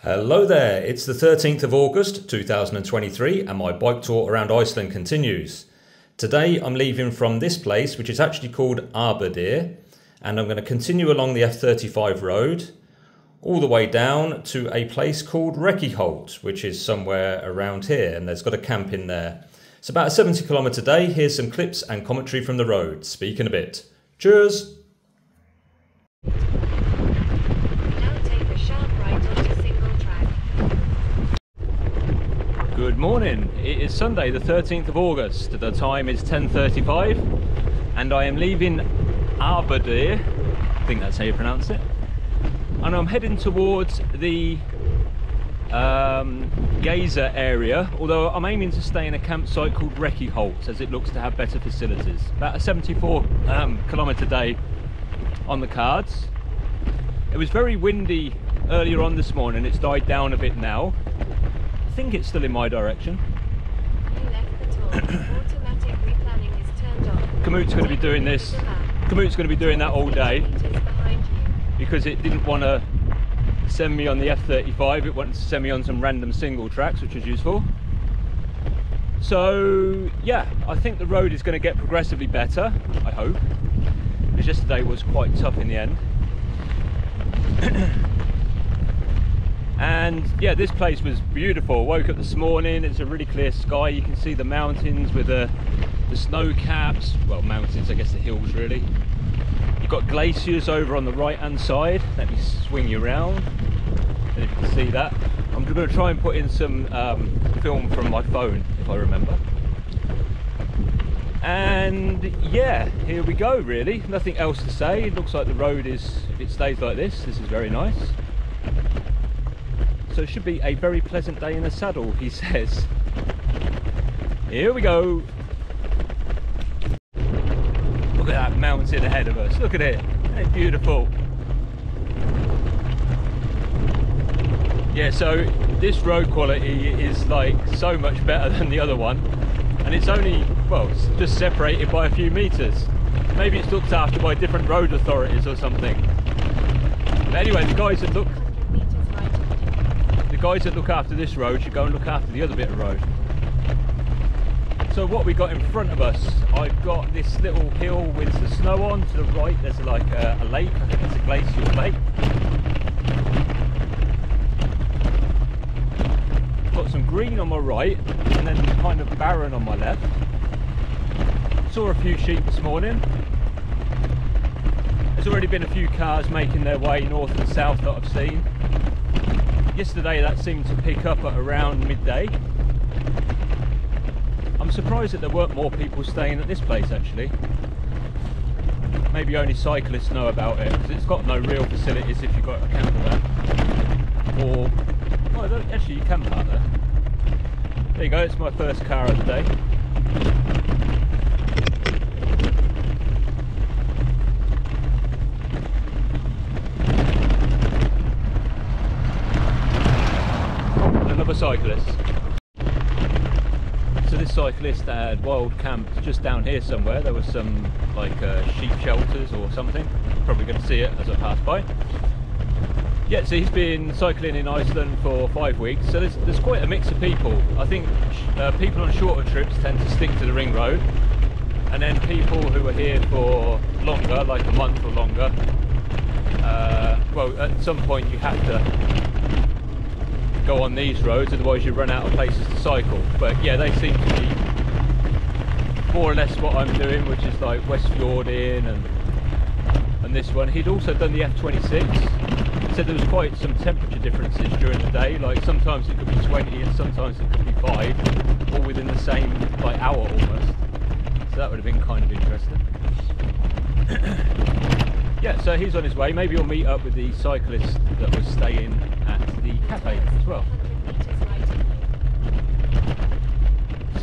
Hello there, it's the 13th of August 2023 and my bike tour around Iceland continues. Today I'm leaving from this place, which is actually called Arbudir, and I'm going to continue along the F35 road all the way down to a place called Reykholt, which is somewhere around here, and there's got a camp in there. It's about a 70-kilometre day. Here's some clips and commentary from the road. Speak in a bit. Cheers! Good morning. It is Sunday the 13th of August. The time is 10:35 and I am leaving Arbudir, I think that's how you pronounce it, and I'm heading towards the geyser area, although I'm aiming to stay in a campsite called Reykholt as it looks to have better facilities. About a 74 kilometre day on the cards. It was very windy earlier on this morning. It's died down a bit now. I think it's still in my direction. Automatic replanning is turned off. Kamut's going to be doing this. Kamut's going to be doing that all day because it didn't want to send me on the F35. It wanted to send me on some random single tracks, which was useful. So yeah, I think the road is going to get progressively better, I hope, because yesterday was quite tough in the end. And yeah, this place was beautiful. Woke up this morning, it's a really clear sky. You can see the mountains with the snow caps. Well, mountains, I guess the hills really. You've got glaciers over on the right hand side. Let me swing you around, and if you can see that. I'm going to try and put in some film from my phone if I remember. And yeah, here we go really. Nothing else to say. It looks like the road is, if it stays like this is very nice. So it should be a very pleasant day in the saddle, he says. Here we go. Look at that mountain ahead of us. Look at it. Isn't it beautiful? Yeah, so this road quality is like so much better than the other one. And it's only, well, it's just separated by a few meters. Maybe it's looked after by different road authorities or something. But anyway, the guys that look after this road should go and look after the other bit of road. So what we got in front of us, I've got this little hill with the snow on. To the right there's like a lake, I think it's a glacial lake. Got some green on my right and then kind of barren on my left. Saw a few sheep this morning. There's already been a few cars making their way north and south that I've seen. Yesterday that seemed to pick up at around midday. I'm surprised that there weren't more people staying at this place actually. Maybe only cyclists know about it because it's got no real facilities if you've got a camper there. Or, well, actually you can park there. There you go, it's my first car of the day. Another cyclist. So this cyclist had wild camped just down here somewhere. There was some like sheep shelters or something. Probably going to see it as I pass by. Yeah, so he's been cycling in Iceland for 5 weeks. So there's quite a mix of people. I think people on shorter trips tend to stick to the ring road, and then people who are here for longer, like a month or longer. Well, at some point you have to go on these roads, otherwise you run out of places to cycle. But yeah, they seem to be more or less what I'm doing, which is like Westfjording and this one. He'd also done the F26. He said there was quite some temperature differences during the day, like sometimes it could be 20 and sometimes it could be 5, all within the same like hour almost. So that would have been kind of interesting. Yeah, so he's on his way. Maybe he'll meet up with the cyclist that was staying at the cafe as well.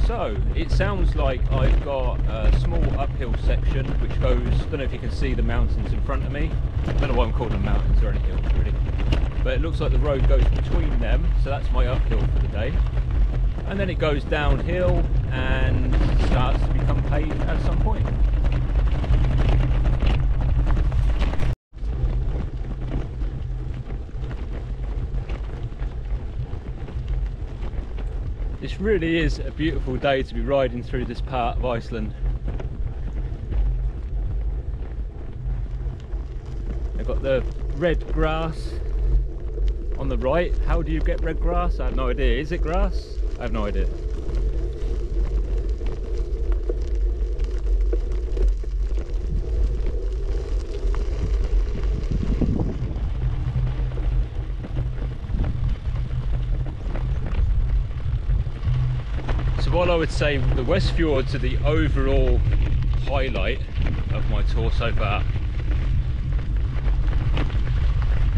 So it sounds like I've got a small uphill section which goes, I don't know if you can see the mountains in front of me. I don't know why I'm calling them mountains or any hills really. But it looks like the road goes between them, so that's my uphill for the day. And then it goes downhill and starts to become paved at some point. really is a beautiful day to be riding through this part of Iceland. They've got the red grass on the right. How do you get red grass? I have no idea. Is it grass? I have no idea. So while I would say the West Fjords are the overall highlight of my tour so far,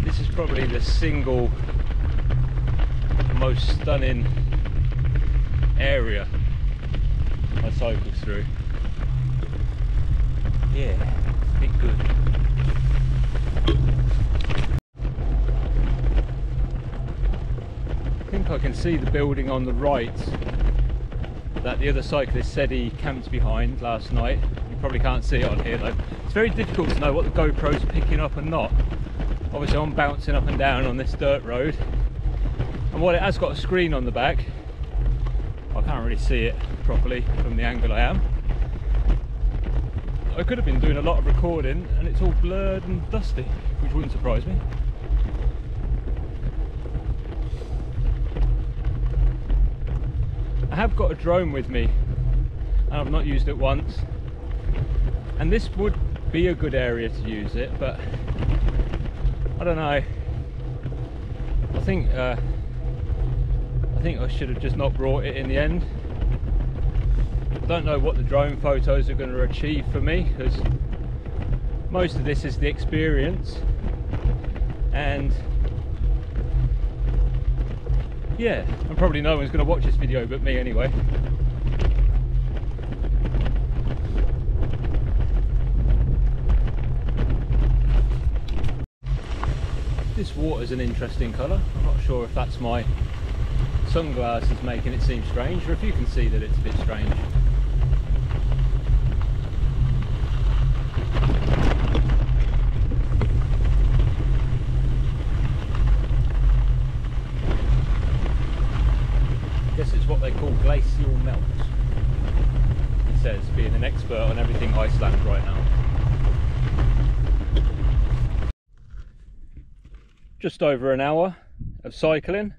this is probably the single most stunning area I cycled through. Yeah, it's been good. I think I can see the building on the right that the other cyclist said he camped behind last night. You probably can't see it on here though. It's very difficult to know what the GoPro's picking up and not. Obviously I'm bouncing up and down on this dirt road, and while it has got a screen on the back, I can't really see it properly from the angle I am. I could have been doing a lot of recording and it's all blurred and dusty, which wouldn't surprise me. I have got a drone with me and I've not used it once, and this would be a good area to use it, but I don't know. I think I should have just not brought it in the end. I don't know what the drone photos are going to achieve for me, because most of this is the experience, and yeah, and probably no one's going to watch this video but me anyway. This water's an interesting colour. I'm not sure if that's my sunglasses making it seem strange, or if you can see that it's a bit strange. I guess it's what they call glacial melt. He says, being an expert on everything Iceland right now. Just over an hour of cycling,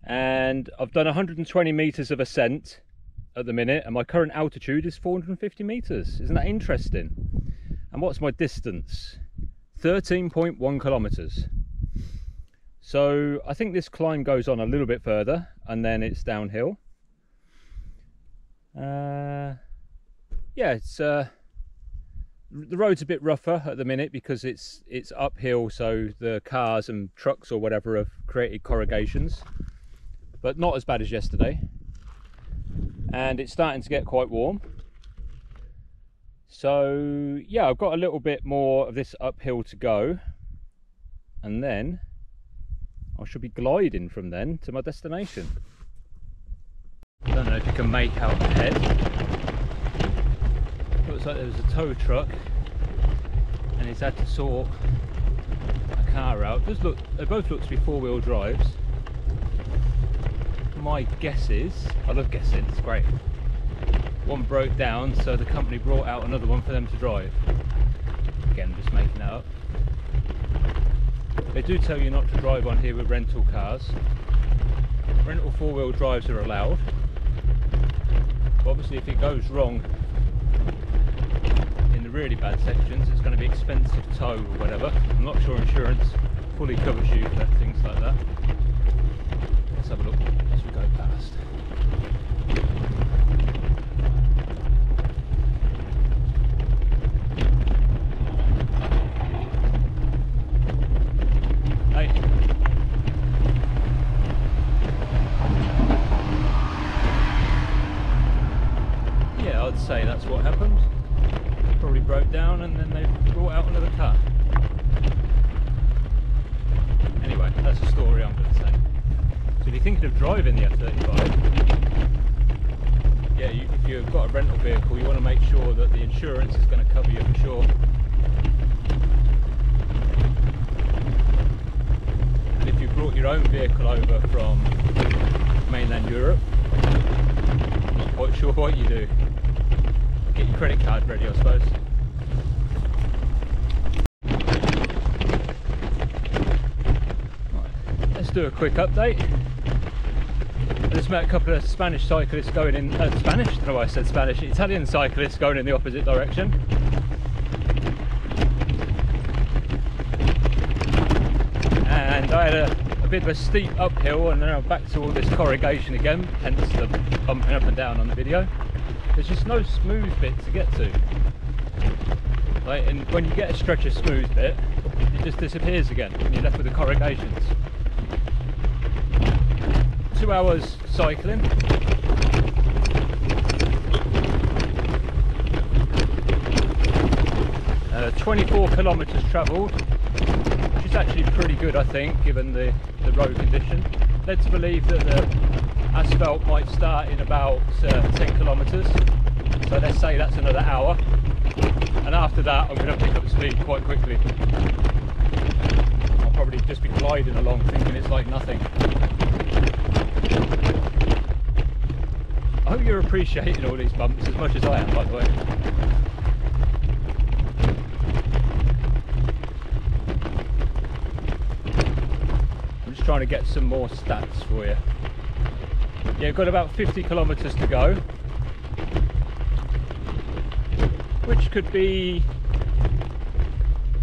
and I've done 120 meters of ascent at the minute, and my current altitude is 450 meters. Isn't that interesting? And what's my distance? 13.1 kilometers. So I think this climb goes on a little bit further and then it's downhill. Yeah, it's the road's a bit rougher at the minute because it's uphill, so the cars and trucks or whatever have created corrugations, but not as bad as yesterday. And it's starting to get quite warm, so yeah, I've got a little bit more of this uphill to go, and then I should be gliding from then to my destination. I don't know if you can make out ahead. Looks like there was a tow truck and he's had to sort a car out. Does look, they both look to be four-wheel drives. My guess is, I love guessing, it's great. One broke down, so the company brought out another one for them to drive. Again, just making that up. They do tell you not to drive on here with rental cars. Rental four-wheel drives are allowed. But obviously if it goes wrong in the really bad sections, it's going to be expensive tow or whatever. I'm not sure insurance fully covers you for things like that. Let's have a look as we go past. Hey. Yeah, I'd say that's what happened. Probably broke down and then they brought out another car. Anyway, that's a story I'm going to say. So if you're thinking of driving the F35, yeah, if you've got a rental vehicle, you want to make sure that the insurance is going to cover you for sure. And if you brought your own vehicle over from mainland Europe, what you do. Get your credit card ready, I suppose. Right, let's do a quick update. I just met a couple of Spanish cyclists going in, Spanish? I don't know why I said Spanish. Italian cyclists going in the opposite direction. And I had a bit of a steep uphill, and then I'm back to all this corrugation again, hence the bumping up and down on the video. There's just no smooth bit to get to. Like, and when you get a stretch of smooth bit, it just disappears again, and you're left with the corrugations. 2 hours cycling. 24 kilometres travelled, which is actually pretty good, I think, given the road condition. Led to believe that the asphalt might start in about 10 kilometres, so let's say that's another hour, and after that I'm going to pick up speed quite quickly. I'll probably just be gliding along thinking it's like nothing. I hope you're appreciating all these bumps as much as I am, by the way. I'm just trying to get some more stats for you. Yeah, we've got about 50 kilometres to go, which could be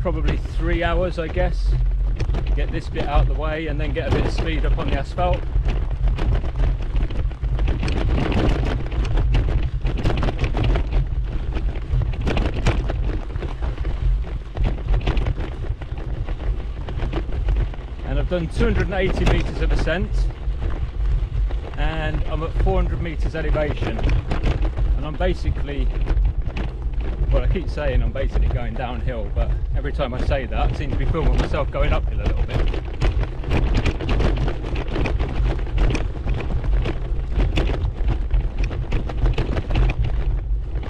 probably 3 hours, I guess. Get this bit out of the way and then get a bit of speed up on the asphalt. And I've done 280 metres of ascent, and I'm at 400 metres elevation, and I'm basically, well, I keep saying I'm basically going downhill, but every time I say that I seem to be filming myself going uphill a little bit.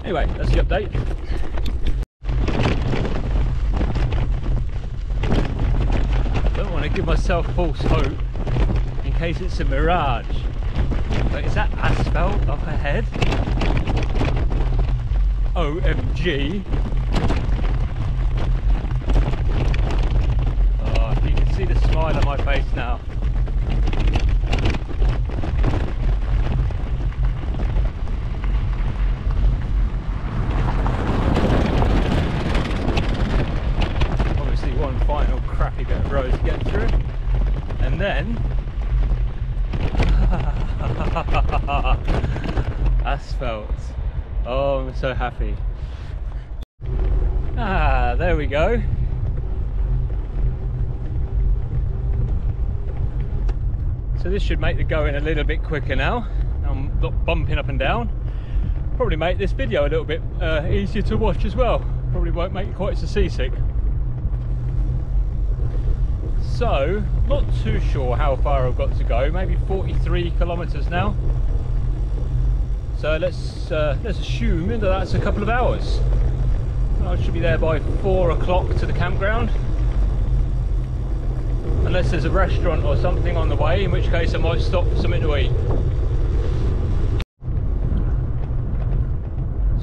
Anyway, that's the update. I don't want to give myself false hope in case it's a mirage. But is that asphalt up ahead? OMG. Oh, you can see the smile on my face now. Obviously one final crappy bit of road to get through. And then asphalt. Oh, I'm so happy. Ah, there we go. So this should make the going a little bit quicker now. I'm not bumping up and down. Probably make this video a little bit easier to watch as well. Probably won't make you quite so seasick. So, not too sure how far I've got to go, maybe 43 kilometres now. So let's assume that that's a couple of hours. I should be there by 4 o'clock to the campground. Unless there's a restaurant or something on the way, in which case I might stop for something to eat.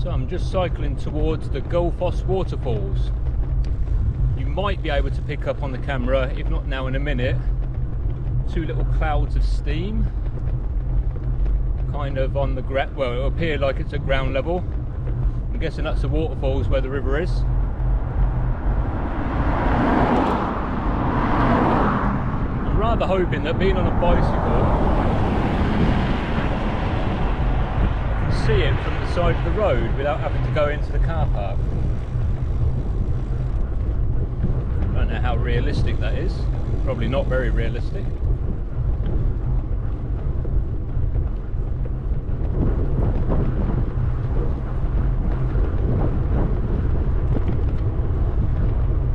So I'm just cycling towards the Gullfoss waterfalls. You might be able to pick up on the camera, if not now in a minute, two little clouds of steam kind of on the ground. Well, it'll appear like it's at ground level. I'm guessing that's the waterfalls where the river is. I'm rather hoping that being on a bicycle I can see it from the side of the road without having to go into the car park. I don't know how realistic that is. Probably not very realistic.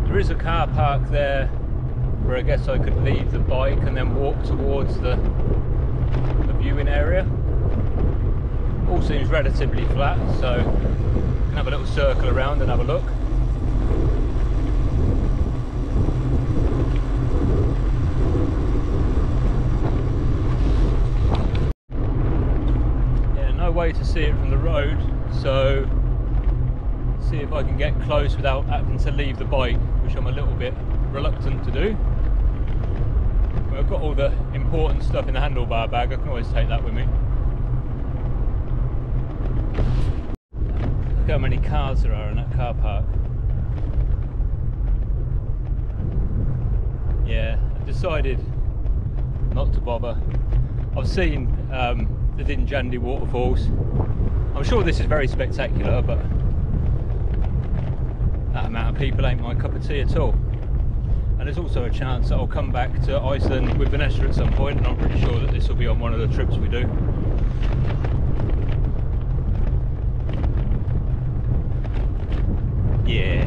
There is a car park there where I guess I could leave the bike and then walk towards the viewing area. All seems relatively flat, so you can have a little circle around and have a look. way to see it from the road, so see if I can get close without having to leave the bike, which I'm a little bit reluctant to do. I've got all the important stuff in the handlebar bag, I can always take that with me. Look how many cars there are in that car park. Yeah, I've decided not to bother. I've seen the Dinjandi waterfalls. I'm sure this is very spectacular, but that amount of people ain't my cup of tea at all. And there's also a chance that I'll come back to Iceland with Vanessa at some point, and I'm pretty sure that this will be on one of the trips we do. Yeah.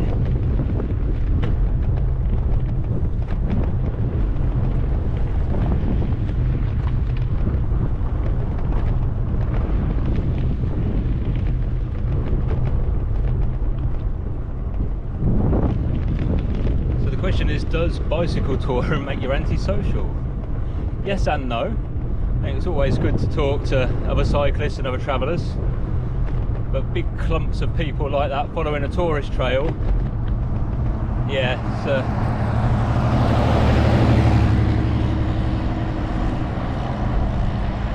The question is, does bicycle touring make you antisocial? Yes and no. I think it's always good to talk to other cyclists and other travellers, but big clumps of people like that following a tourist trail, yeah, it's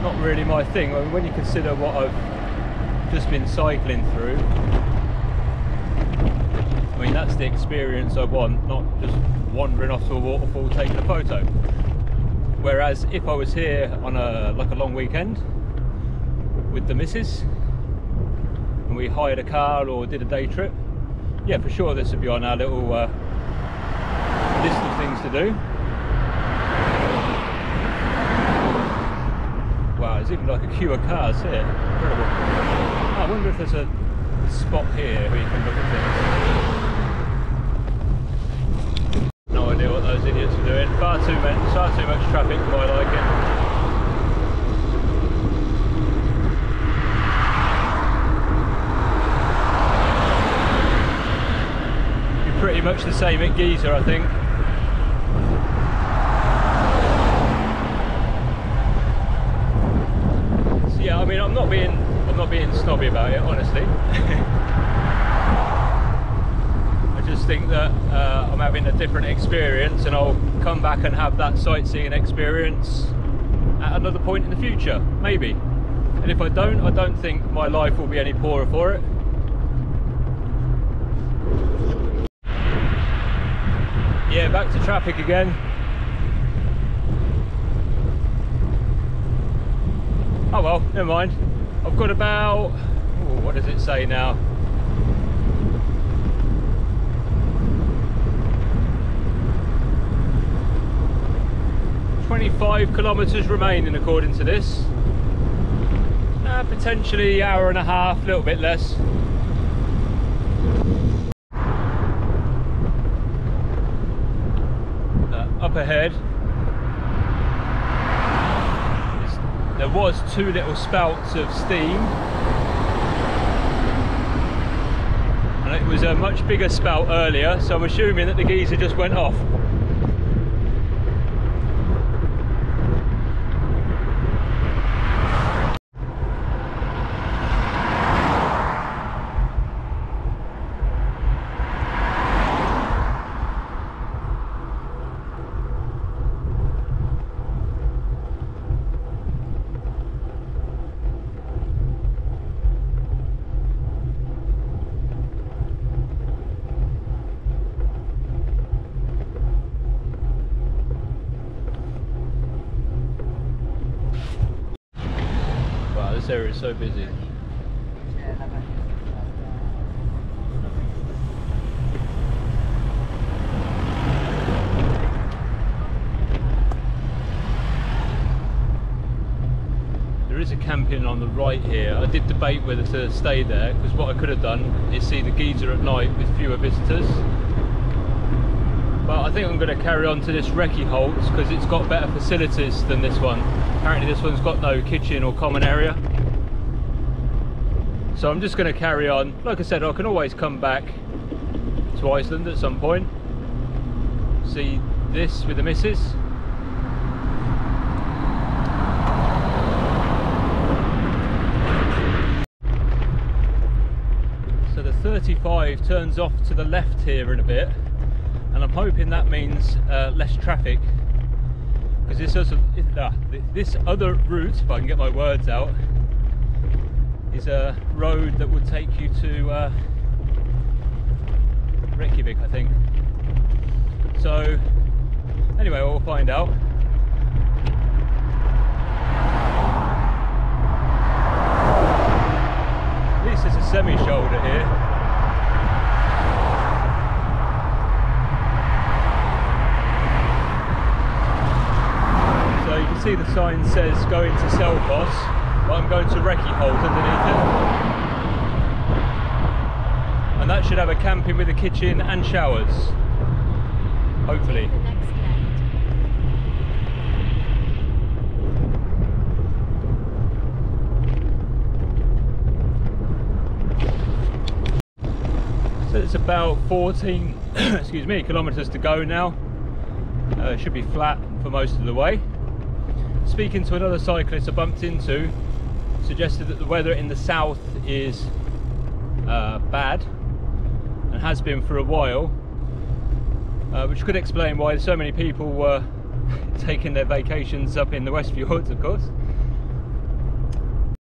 not really my thing. I mean, when you consider what I've just been cycling through, I mean, that's the experience I want, not just wandering off to a waterfall taking a photo. Whereas if I was here on like a long weekend with the missus and we hired a car or did a day trip, yeah, for sure this would be on our little list of things to do. Wow, there's even like a queue of cars here. Incredible. I wonder if there's a spot here where you can look at things. No idea what those idiots are doing. Far too much traffic for my liking. Be pretty much the same at Giza, I think. So yeah, I mean, I'm not being snobby about it, honestly. I just think that I'm having a different experience, and I'll come back and have that sightseeing experience at another point in the future, maybe. And if I don't think my life will be any poorer for it. Yeah, back to traffic again. Oh well, never mind. I've got about, oh, what does it say now? 25 kilometres remaining according to this. Potentially hour and a half, a little bit less. Up ahead, there was two little spouts of steam, and it was a much bigger spout earlier, so I'm assuming that the geyser just went off. This area is so busy. There is a camping on the right here. I did debate whether to stay there, because what I could have done is see the geyser at night with fewer visitors. But I think I'm going to carry on to this Reykholt because it's got better facilities than this one. Apparently this one's got no kitchen or common area. So I'm just going to carry on. Like I said, I can always come back to Iceland at some point. See this with the missus. F35 turns off to the left here in a bit, and I'm hoping that means less traffic, because this other route, if I can get my words out, is a road that would take you to Reykjavik, I think. So anyway, we'll find out. At least it's a semi-shoulder here. So you can see the sign says going to Selfoss, but I'm going to Reykholt underneath it. And that should have a camping with a kitchen and showers, hopefully. The next left. So it's about 14 excuse me, kilometers to go now. It should be flat for most of the way. Speaking to another cyclist I bumped into, suggested that the weather in the south is bad and has been for a while, which could explain why so many people were taking their vacations up in the West Fjords, of course.